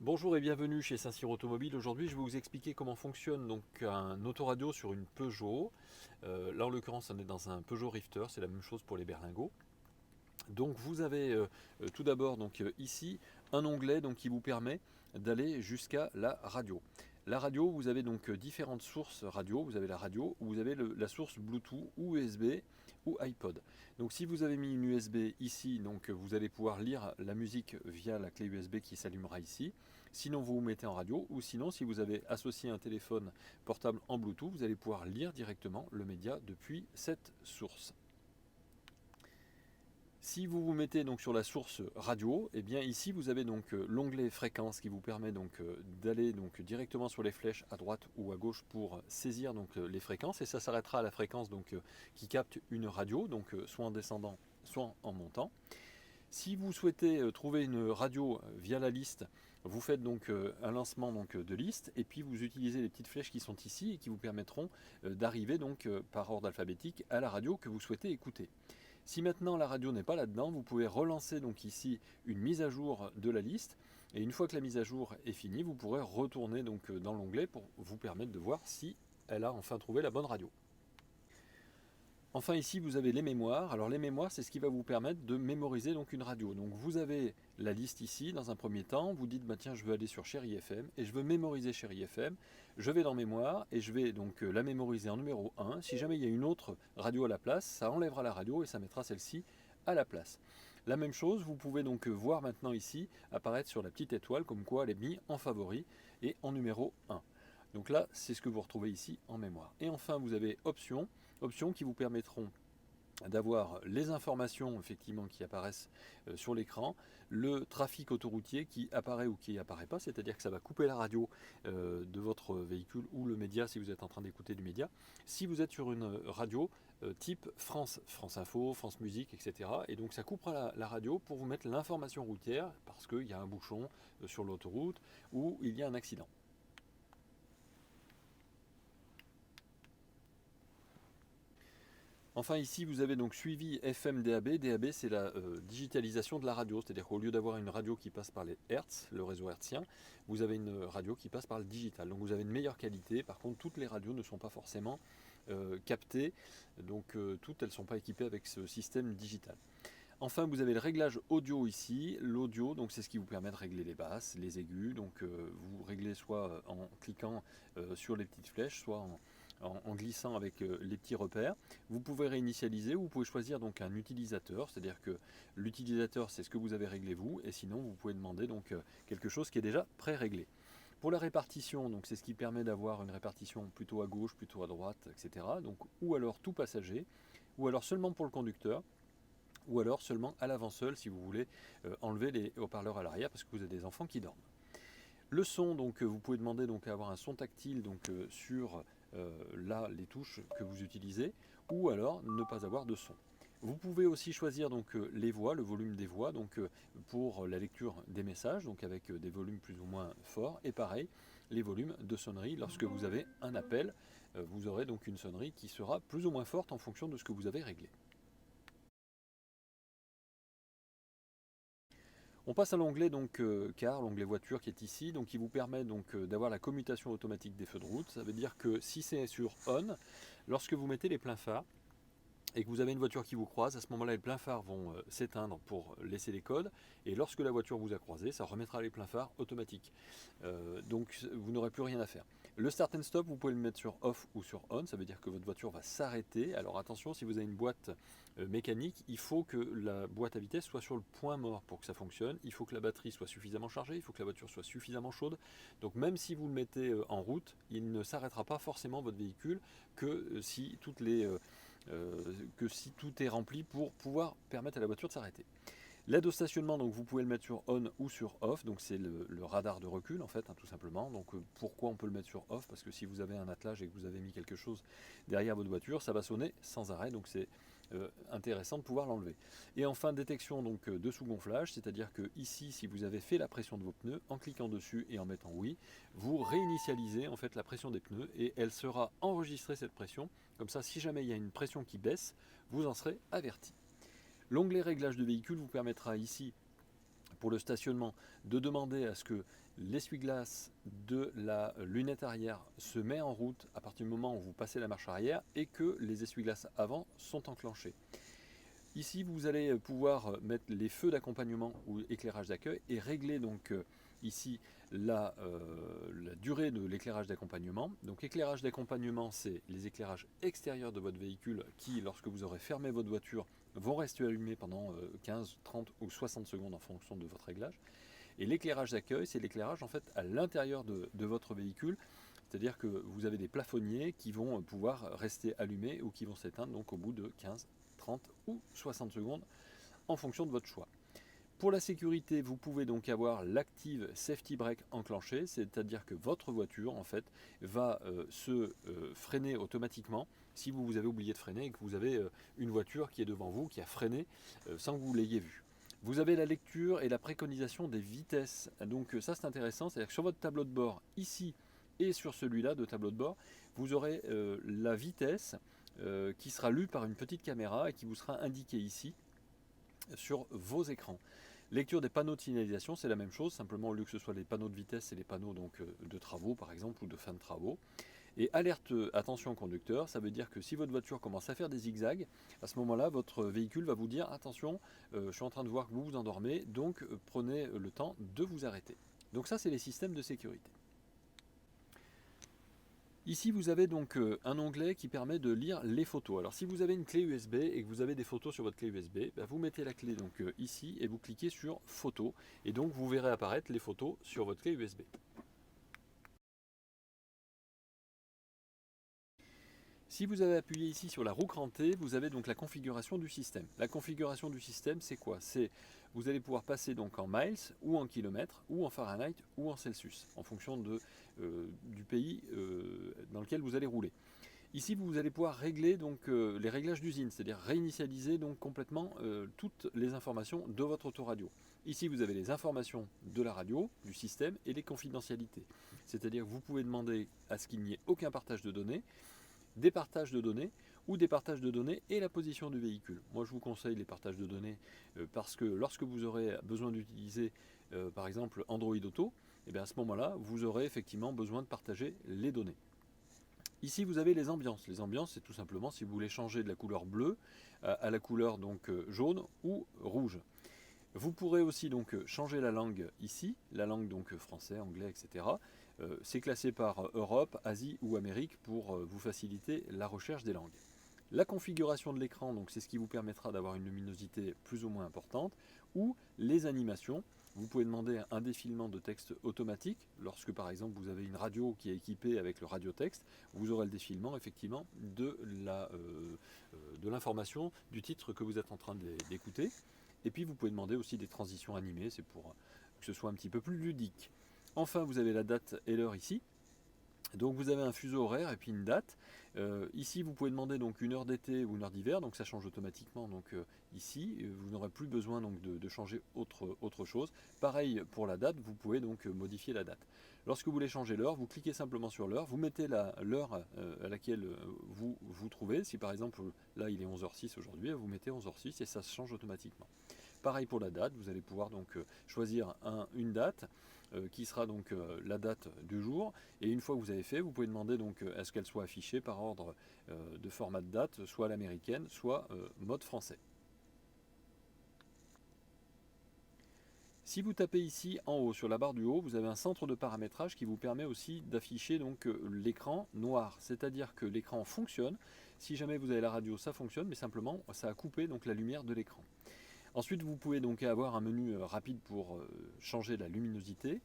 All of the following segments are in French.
Bonjour et bienvenue chez Saint-Cyr Automobile. Aujourd'hui, je vais vous expliquer comment fonctionne donc un autoradio sur une Peugeot. Là, en l'occurrence, on est dans un Peugeot Rifter. C'est la même chose pour les berlingots. Donc, vous avez tout d'abord donc ici un onglet donc qui vous permet d'aller jusqu'à la radio. La radio, vous avez donc différentes sources radio. Vous avez la radio, ou vous avez la source Bluetooth ou USB ou iPod. Donc, si vous avez mis une USB ici, donc vous allez pouvoir lire la musique via la clé USB qui s'allumera ici. Sinon, vous vous mettez en radio, ou sinon, si vous avez associé un téléphone portable en Bluetooth, vous allez pouvoir lire directement le média depuis cette source. Si vous vous mettez donc sur la source radio, et bien ici vous avez donc l'onglet fréquence qui vous permet donc d'aller donc directement sur les flèches à droite ou à gauche pour saisir donc les fréquences, et ça s'arrêtera à la fréquence donc qui capte une radio, donc soit en descendant soit en montant. Si vous souhaitez trouver une radio via la liste, vous faites donc un lancement donc, de liste, et puis vous utilisez les petites flèches qui sont ici et qui vous permettront d'arriver donc par ordre alphabétique à la radio que vous souhaitez écouter. Si maintenant la radio n'est pas là-dedans, vous pouvez relancer donc ici une mise à jour de la liste, et une fois que la mise à jour est finie, vous pourrez retourner donc dans l'onglet pour vous permettre de voir si elle a enfin trouvé la bonne radio. Enfin ici vous avez les mémoires. Alors les mémoires, c'est ce qui va vous permettre de mémoriser donc une radio. Donc vous avez la liste ici dans un premier temps, vous dites bah tiens, je veux aller sur Chéri FM et je veux mémoriser Chéri FM. Je vais dans mémoire et je vais donc la mémoriser en numéro 1. Si jamais il y a une autre radio à la place, ça enlèvera la radio et ça mettra celle-ci à la place. La même chose, vous pouvez donc voir maintenant ici apparaître sur la petite étoile comme quoi elle est mise en favori et en numéro 1. Donc là, c'est ce que vous retrouvez ici en mémoire. Et enfin, vous avez options qui vous permettront d'avoir les informations effectivement qui apparaissent sur l'écran, le trafic autoroutier qui apparaît ou qui apparaît pas, c'est-à-dire que ça va couper la radio de votre véhicule ou le média si vous êtes en train d'écouter du média. Si vous êtes sur une radio type France, France Info, France Musique, etc. Et donc ça coupera la radio pour vous mettre l'information routière parce qu'il y a un bouchon sur l'autoroute ou il y a un accident. Enfin ici vous avez donc suivi FM DAB. DAB c'est la digitalisation de la radio, c'est-à-dire qu'au lieu d'avoir une radio qui passe par les Hertz, le réseau hertzien, vous avez une radio qui passe par le digital. Donc vous avez une meilleure qualité. Par contre toutes les radios ne sont pas forcément captées, donc toutes elles ne sont pas équipées avec ce système digital. Enfin, vous avez le réglage audio ici. L'audio, donc c'est ce qui vous permet de régler les basses, les aigus. Donc vous réglez soit en cliquant sur les petites flèches, soit en glissant avec les petits repères. Vous pouvez réinitialiser ou vous pouvez choisir donc un utilisateur, c'est-à-dire que l'utilisateur c'est ce que vous avez réglé vous, et sinon vous pouvez demander donc quelque chose qui est déjà pré-réglé. Pour la répartition, donc c'est ce qui permet d'avoir une répartition plutôt à gauche, plutôt à droite, etc. Donc ou alors tout passager, ou alors seulement pour le conducteur, ou alors seulement à l'avant seul si vous voulez enlever les haut-parleurs à l'arrière parce que vous avez des enfants qui dorment. Le son, donc vous pouvez demander donc à avoir un son tactile donc sur là les touches que vous utilisez, ou alors ne pas avoir de son. Vous pouvez aussi choisir donc les voix, le volume des voix, donc pour la lecture des messages, donc avec des volumes plus ou moins forts, et pareil les volumes de sonnerie. Lorsque vous avez un appel, vous aurez donc une sonnerie qui sera plus ou moins forte en fonction de ce que vous avez réglé. On passe à l'onglet donc car, l'onglet voiture qui est ici, donc qui vous permet donc d'avoir la commutation automatique des feux de route. Ça veut dire que si c'est sur on, lorsque vous mettez les pleins phares et que vous avez une voiture qui vous croise, à ce moment-là les pleins phares vont s'éteindre pour laisser les codes, et lorsque la voiture vous a croisé, ça remettra les pleins phares automatiques. Donc vous n'aurez plus rien à faire. Le start and stop, vous pouvez le mettre sur off ou sur on, ça veut dire que votre voiture va s'arrêter. Alors attention, si vous avez une boîte mécanique, il faut que la boîte à vitesse soit sur le point mort pour que ça fonctionne. Il faut que la batterie soit suffisamment chargée, il faut que la voiture soit suffisamment chaude. Donc même si vous le mettez en route, il ne s'arrêtera pas forcément votre véhicule que si que si tout est rempli pour pouvoir permettre à la voiture de s'arrêter. L'aide au stationnement, donc vous pouvez le mettre sur on ou sur off, donc c'est le radar de recul en fait, hein, tout simplement. Donc pourquoi on peut le mettre sur off? Parce que si vous avez un attelage et que vous avez mis quelque chose derrière votre voiture, ça va sonner sans arrêt, donc c'est intéressant de pouvoir l'enlever. Et enfin, détection donc de sous-gonflage, c'est-à-dire que ici, si vous avez fait la pression de vos pneus, en cliquant dessus et en mettant oui, vous réinitialisez en fait la pression des pneus et elle sera enregistrée cette pression. Comme ça, si jamais il y a une pression qui baisse, vous en serez averti. L'onglet réglage de véhicule vous permettra ici, pour le stationnement, de demander à ce que l'essuie-glace de la lunette arrière se met en route à partir du moment où vous passez la marche arrière et que les essuie-glaces avant sont enclenchés. Ici, vous allez pouvoir mettre les feux d'accompagnement ou éclairage d'accueil et régler donc ici la durée de l'éclairage d'accompagnement. Donc éclairage d'accompagnement, c'est les éclairages extérieurs de votre véhicule qui, lorsque vous aurez fermé votre voiture, vont rester allumés pendant 15, 30 ou 60 secondes en fonction de votre réglage. Et l'éclairage d'accueil, c'est l'éclairage en fait à l'intérieur de votre véhicule. C'est-à-dire que vous avez des plafonniers qui vont pouvoir rester allumés ou qui vont s'éteindre donc au bout de 15, 30 ou 60 secondes en fonction de votre choix. Pour la sécurité, vous pouvez donc avoir l'Active Safety Brake enclenché, c'est-à-dire que votre voiture en fait va se freiner automatiquement si vous avez oublié de freiner et que vous avez une voiture qui est devant vous qui a freiné sans que vous l'ayez vu. Vous avez la lecture et la préconisation des vitesses. Donc ça c'est intéressant, c'est-à-dire que sur votre tableau de bord ici et sur celui-là de tableau de bord, vous aurez la vitesse qui sera lue par une petite caméra et qui vous sera indiquée ici sur vos écrans. Lecture des panneaux de signalisation, c'est la même chose, simplement au lieu que ce soit les panneaux de vitesse, c'est les panneaux donc, de travaux par exemple ou de fin de travaux. Et alerte attention conducteur, ça veut dire que si votre voiture commence à faire des zigzags, à ce moment-là, votre véhicule va vous dire attention, je suis en train de voir que vous vous endormez, donc prenez le temps de vous arrêter. Donc ça, c'est les systèmes de sécurité. Ici, vous avez donc un onglet qui permet de lire les photos. Alors si vous avez une clé USB et que vous avez des photos sur votre clé USB, vous mettez la clé donc ici et vous cliquez sur photos et donc vous verrez apparaître les photos sur votre clé USB. Si vous avez appuyé ici sur la roue crantée, vous avez donc la configuration du système. La configuration du système, c'est quoi? C'est vous allez pouvoir passer donc en miles ou en kilomètres ou en Fahrenheit ou en Celsius en fonction du pays dans lequel vous allez rouler. Ici, vous allez pouvoir régler donc les réglages d'usine, c'est-à-dire réinitialiser donc complètement toutes les informations de votre autoradio. Ici, vous avez les informations de la radio, du système et les confidentialités. C'est-à-dire que vous pouvez demander à ce qu'il n'y ait aucun partage de données, des partages de données ou des partages de données et la position du véhicule. Moi je vous conseille les partages de données parce que lorsque vous aurez besoin d'utiliser par exemple Android Auto, et bien à ce moment-là vous aurez effectivement besoin de partager les données. Ici vous avez les ambiances. Les ambiances c'est tout simplement si vous voulez changer de la couleur bleue à la couleur donc jaune ou rouge. Vous pourrez aussi donc changer la langue ici, la langue donc français, anglais, etc. C'est classé par Europe, Asie ou Amérique pour vous faciliter la recherche des langues. La configuration de l'écran, donc c'est ce qui vous permettra d'avoir une luminosité plus ou moins importante, ou les animations. Vous pouvez demander un défilement de texte automatique. Lorsque par exemple vous avez une radio qui est équipée avec le radiotexte, vous aurez le défilement effectivement de l'information du titre que vous êtes en train d'écouter. Et puis vous pouvez demander aussi des transitions animées, c'est pour que ce soit un petit peu plus ludique. Enfin, vous avez la date et l'heure ici. Donc vous avez un fuseau horaire et puis une date. Ici, vous pouvez demander donc une heure d'été ou une heure d'hiver, donc ça change automatiquement. Donc ici, vous n'aurez plus besoin donc de changer autre chose. Pareil pour la date, vous pouvez donc modifier la date. Lorsque vous voulez changer l'heure, vous cliquez simplement sur l'heure, vous mettez l'heure à laquelle vous vous trouvez. Si par exemple, là il est 11h06 aujourd'hui, vous mettez 11h06 et ça se change automatiquement. Pareil pour la date, vous allez pouvoir donc choisir une date qui sera donc la date du jour. Et une fois que vous avez fait, vous pouvez demander donc à ce qu'elle soit affichée par ordre de format de date, soit à l'américaine, soit mode français. Si vous tapez ici en haut, sur la barre du haut, vous avez un centre de paramétrage qui vous permet aussi d'afficher donc l'écran noir. C'est-à-dire que l'écran fonctionne. Si jamais vous avez la radio, ça fonctionne, mais simplement ça a coupé donc la lumière de l'écran. Ensuite, vous pouvez donc avoir un menu rapide pour changer la luminosité.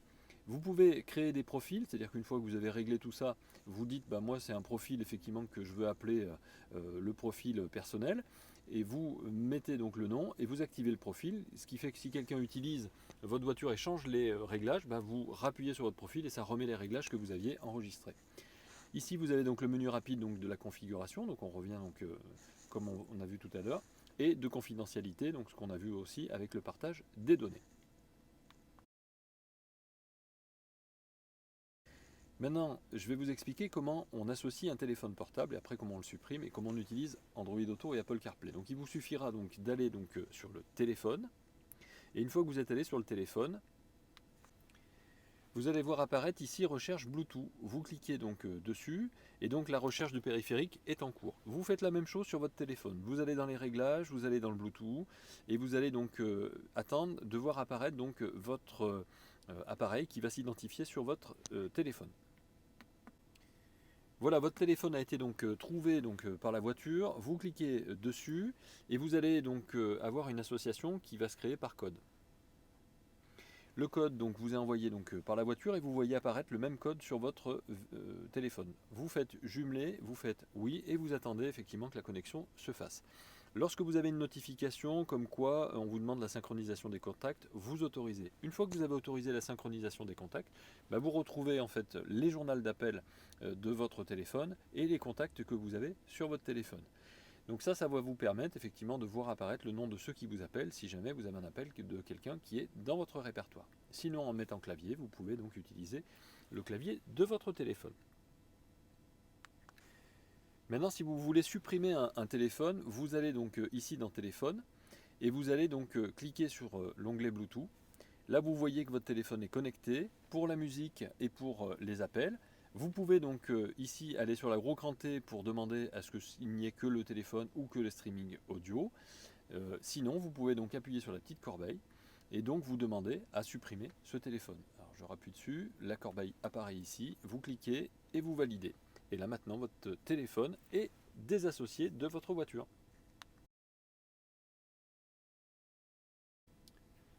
Vous pouvez créer des profils, c'est-à-dire qu'une fois que vous avez réglé tout ça, vous dites bah, moi c'est un profil effectivement que je veux appeler le profil personnel, et vous mettez donc le nom et vous activez le profil, ce qui fait que si quelqu'un utilise votre voiture et change les réglages, bah, vous rappuyez sur votre profil et ça remet les réglages que vous aviez enregistrés. Ici vous avez donc le menu rapide donc, de la configuration, donc on revient donc, comme on a vu tout à l'heure, et de confidentialité, donc ce qu'on a vu aussi avec le partage des données. Maintenant, je vais vous expliquer comment on associe un téléphone portable et après comment on le supprime et comment on utilise Android Auto et Apple CarPlay. Donc il vous suffira donc d'aller donc sur le téléphone Et une fois que vous êtes allé sur le téléphone, vous allez voir apparaître ici recherche Bluetooth. Vous cliquez donc dessus et donc la recherche du périphérique est en cours. Vous faites la même chose sur votre téléphone. Vous allez dans les réglages, vous allez dans le Bluetooth et vous allez donc attendre de voir apparaître donc votre appareil qui va s'identifier sur votre téléphone. Voilà, votre téléphone a été donc trouvé donc, par la voiture. Vous cliquez dessus et vous allez donc avoir une association qui va se créer par code. Le code donc, vous est envoyé donc, par la voiture et vous voyez apparaître le même code sur votre téléphone. Vous faites jumeler, vous faites oui et vous attendez effectivement que la connexion se fasse. Lorsque vous avez une notification comme quoi on vous demande la synchronisation des contacts, vous autorisez. Une fois que vous avez autorisé la synchronisation des contacts, vous retrouvez en fait les journaux d'appel de votre téléphone et les contacts que vous avez sur votre téléphone. Donc ça va vous permettre effectivement de voir apparaître le nom de ceux qui vous appellent si jamais vous avez un appel de quelqu'un qui est dans votre répertoire. Sinon, en mettant clavier, vous pouvez donc utiliser le clavier de votre téléphone. Maintenant, si vous voulez supprimer un téléphone, vous allez donc ici dans téléphone et vous allez donc cliquer sur l'onglet Bluetooth. Là, vous voyez que votre téléphone est connecté pour la musique et pour les appels. Vous pouvez donc ici aller sur la gros cran T pour demander à ce qu'il n'y ait que le téléphone ou que le streaming audio. Sinon, vous pouvez donc appuyer sur la petite corbeille et donc vous demandez à supprimer ce téléphone. Alors je rappuie dessus, la corbeille apparaît ici, vous cliquez et vous validez. Et là maintenant, votre téléphone est désassocié de votre voiture.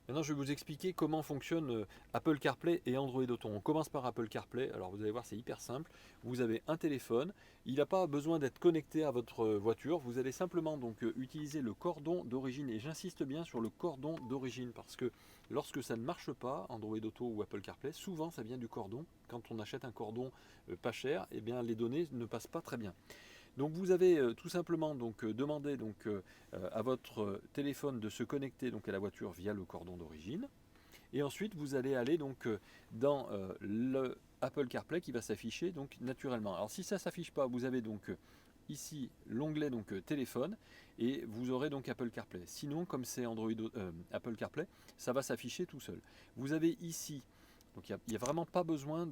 Maintenant, je vais vous expliquer comment fonctionne Apple CarPlay et Android Auto. On commence par Apple CarPlay. Alors, vous allez voir, c'est hyper simple. Vous avez un téléphone. Il n'a pas besoin d'être connecté à votre voiture. Vous allez simplement donc utiliser le cordon d'origine. Et j'insiste bien sur le cordon d'origine parce que lorsque ça ne marche pas, Android Auto ou Apple CarPlay, souvent ça vient du cordon. Quand on achète un cordon pas cher, eh bien, les données ne passent pas très bien. Donc vous avez tout simplement demandé à votre téléphone de se connecter donc, à la voiture via le cordon d'origine. Et ensuite vous allez aller dans le Apple CarPlay qui va s'afficher naturellement. Alors si ça ne s'affiche pas, vous avez ici l'onglet téléphone et vous aurez donc Apple CarPlay. Sinon, comme c'est Apple CarPlay, ça va s'afficher tout seul. Vous avez ici donc il n'y a vraiment pas besoin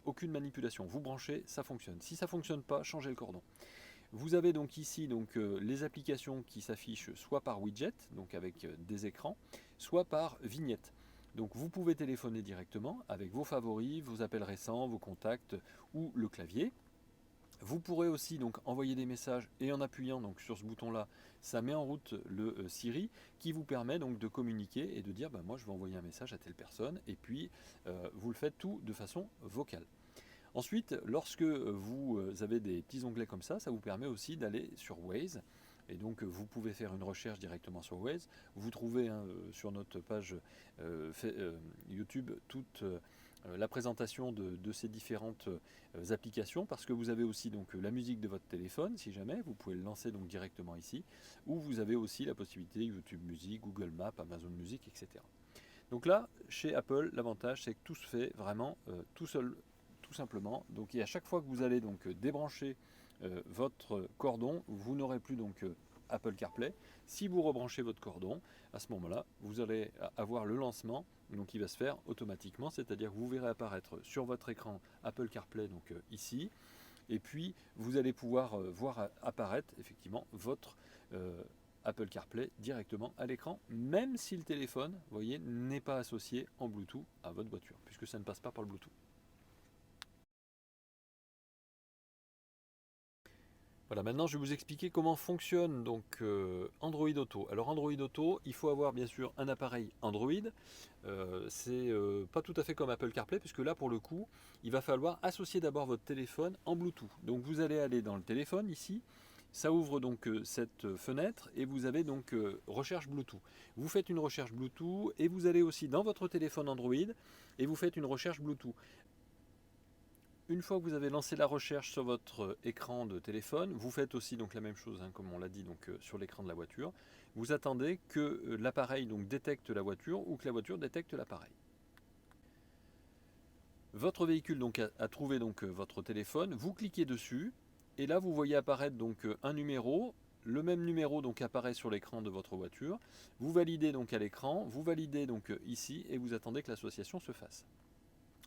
aucune manipulation. Vous branchez, ça fonctionne. Si ça ne fonctionne pas, changez le cordon. Vous avez donc ici les applications qui s'affichent soit par widget, donc avec des écrans, soit par vignette. Donc vous pouvez téléphoner directement avec vos favoris, vos appels récents, vos contacts ou le clavier. Vous pourrez aussi envoyer des messages et en appuyant sur ce bouton-là, ça met en route le Siri qui vous permet de communiquer et de dire moi je vais envoyer un message à telle personne et puis vous le faites tout de façon vocale. Ensuite, lorsque vous avez des petits onglets comme ça vous permet aussi d'aller sur Waze. Et donc vous pouvez faire une recherche directement sur Waze. Vous trouvez sur notre page YouTube toute la présentation de ces différentes applications parce que vous avez aussi la musique de votre téléphone si jamais, vous pouvez le lancer directement ici, ou vous avez aussi la possibilité YouTube Music, Google Maps, Amazon Music, etc. Donc là, chez Apple, l'avantage c'est que tout se fait vraiment tout seul, tout simplement. Donc et à chaque fois que vous allez débrancher votre cordon, vous n'aurez plus Apple CarPlay. Si vous rebranchez votre cordon, à ce moment-là, vous allez avoir le lancement qui va se faire automatiquement, c'est-à-dire que vous verrez apparaître sur votre écran Apple CarPlay ici, et puis vous allez pouvoir voir apparaître effectivement votre Apple CarPlay directement à l'écran, même si le téléphone, vous voyez, n'est pas associé en Bluetooth à votre voiture, puisque ça ne passe pas par le Bluetooth. Voilà, maintenant je vais vous expliquer comment fonctionne Android Auto. Alors Android Auto, il faut avoir bien sûr un appareil Android. C'est pas tout à fait comme Apple CarPlay, puisque là pour le coup, il va falloir associer d'abord votre téléphone en Bluetooth. Donc vous allez aller dans le téléphone ici, ça ouvre cette fenêtre et vous avez recherche Bluetooth. Vous faites une recherche Bluetooth et vous allez aussi dans votre téléphone Android et vous faites une recherche Bluetooth. Une fois que vous avez lancé la recherche sur votre écran de téléphone, vous faites aussi la même chose, comme on l'a dit sur l'écran de la voiture. Vous attendez que l'appareil détecte la voiture ou que la voiture détecte l'appareil. Votre véhicule a trouvé votre téléphone, vous cliquez dessus et là vous voyez apparaître un numéro le même numéro donc apparaît sur l'écran de votre voiture. Vous validez donc à l'écran, vous validez donc ici et vous attendez que l'association se fasse.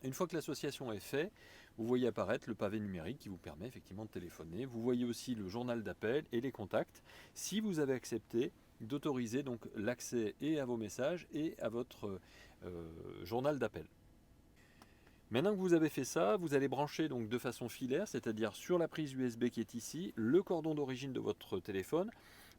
Une fois que l'association est faite, vous voyez apparaître le pavé numérique qui vous permet effectivement de téléphoner. Vous voyez aussi le journal d'appel et les contacts. Si vous avez accepté d'autoriser donc l'accès et à vos messages et à votre journal d'appel. Maintenant que vous avez fait ça, vous allez brancher donc de façon filaire, c'est-à-dire sur la prise USB qui est ici, le cordon d'origine de votre téléphone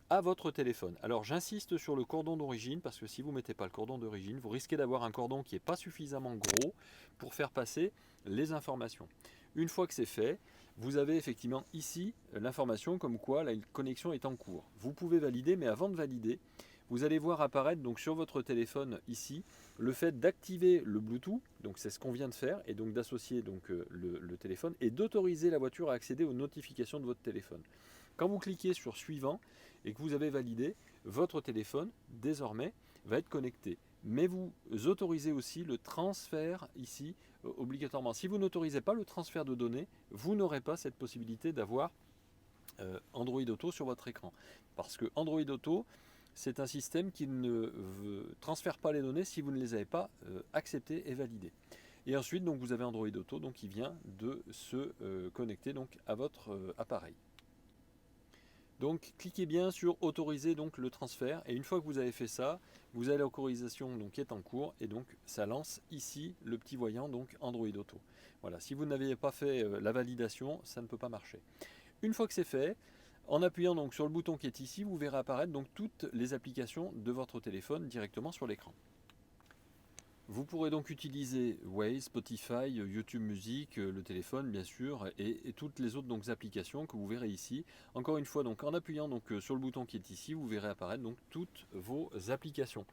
à votre téléphone. Alors j'insiste sur le cordon d'origine parce que si vous ne mettez pas le cordon d'origine, vous risquez d'avoir un cordon qui n'est pas suffisamment gros pour faire passer les informations. Une fois que c'est fait, vous avez effectivement ici l'information comme quoi la connexion est en cours. Vous pouvez valider, mais avant de valider, vous allez voir apparaître donc sur votre téléphone ici le fait d'activer le Bluetooth, donc c'est ce qu'on vient de faire, et donc d'associer donc le téléphone et d'autoriser la voiture à accéder aux notifications de votre téléphone. Quand vous cliquez sur suivant et que vous avez validé, votre téléphone désormais va être connecté. Mais vous autorisez aussi le transfert ici obligatoirement. Si vous n'autorisez pas le transfert de données, vous n'aurez pas cette possibilité d'avoir Android Auto sur votre écran. Parce que Android Auto, c'est un système qui ne transfère pas les données si vous ne les avez pas acceptées et validées. Et ensuite, donc, vous avez Android Auto donc, qui vient de se connecter donc, à votre appareil. Donc cliquez bien sur autoriser donc le transfert et une fois que vous avez fait ça, vous avez l'autorisation donc qui est en cours et donc ça lance ici le petit voyant donc Android Auto. Voilà, si vous n'aviez pas fait la validation, ça ne peut pas marcher. Une fois que c'est fait, en appuyant donc sur le bouton qui est ici, vous verrez apparaître donc toutes les applications de votre téléphone directement sur l'écran. Vous pourrez donc utiliser Waze, Spotify, YouTube Music, le téléphone bien sûr, et toutes les autres donc, applications que vous verrez ici. Encore une fois, donc, en appuyant donc, sur le bouton qui est ici, vous verrez apparaître donc, toutes vos applications.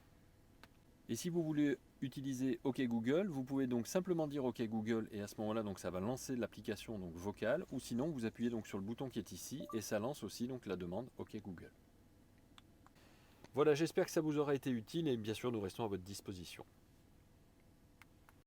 Et si vous voulez utiliser OK Google, vous pouvez donc simplement dire OK Google et à ce moment-là, donc, ça va lancer l'application donc, vocale, ou sinon vous appuyez donc, sur le bouton qui est ici et ça lance aussi donc, la demande OK Google. Voilà, j'espère que ça vous aura été utile et bien sûr nous restons à votre disposition.